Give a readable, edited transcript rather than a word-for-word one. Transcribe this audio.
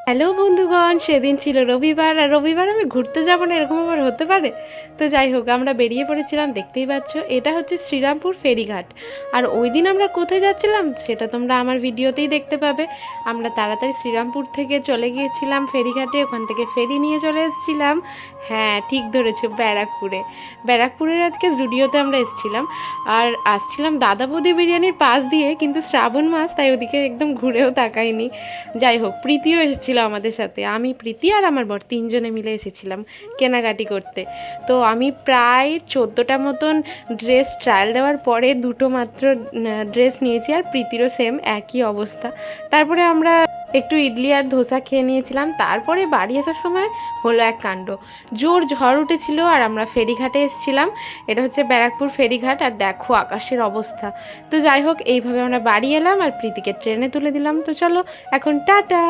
Hello বন্ধুগণ, সেদিন ছিল রবিবার আর রবিবার আমি ঘুরতে যাব না এরকম আবার হতে পারে? তো যাই হোক, আমরা বেরিয়ে পড়েছিলাম। দেখতেই পাচ্ছ এটা হচ্ছে শ্রীরামপুর ফেরিঘাট। আর ওই দিন আমরা কোথায় যাচ্ছিলাম সেটা তোমরা আমার ভিডিওতেই দেখতে পাবে। আমরা তাড়াতাড়ি শ্রীরামপুর থেকে চলে গিয়েছিলাম ফেরিঘাটে, ওখান থেকে ফেরি নিয়ে চলে এসেছিলাম। হ্যাঁ, ঠিক ধরেছো, ব্যারাকপুরের আজকে জুডিওতে আমরা এসেছিলাম। আর আসছিলাম দাদা বৌদি বিরিয়ানির পাশ দিয়ে, কিন্তু শ্রাবণ মাস তাই ওদিকে একদম ঘুরেও তাকাইনি। যাই হোক, প্রীতিও এসেছিল আমাদের সাথে। আমি, প্রীতি আর আমার বর তিনজনে মিলে এসেছিলাম কেনাকাটি করতে। তো আমি প্রায় 14টা মতন ড্রেস ট্রায়াল দেওয়ার পরে দুটো মাত্র ড্রেস নিয়েছি, আর প্রীতিরও সেম একই অবস্থা। তারপরে আমরা একটু ইডলি আর ধোসা খেয়ে নিয়েছিলাম। তারপরে বাড়ি আসার সময় হলো এক কাণ্ড, জোর ঝড় উঠেছিল আর আমরা ফেরিঘাটে এসেছিলাম। এটা হচ্ছে ব্যারাকপুর ফেরিঘাট, আর দেখো আকাশের অবস্থা। তো যাই হোক, এইভাবে আমরা বাড়ি এলাম আর প্রীতিকে ট্রেনে তুলে দিলাম। তো চলো এখন টাটা।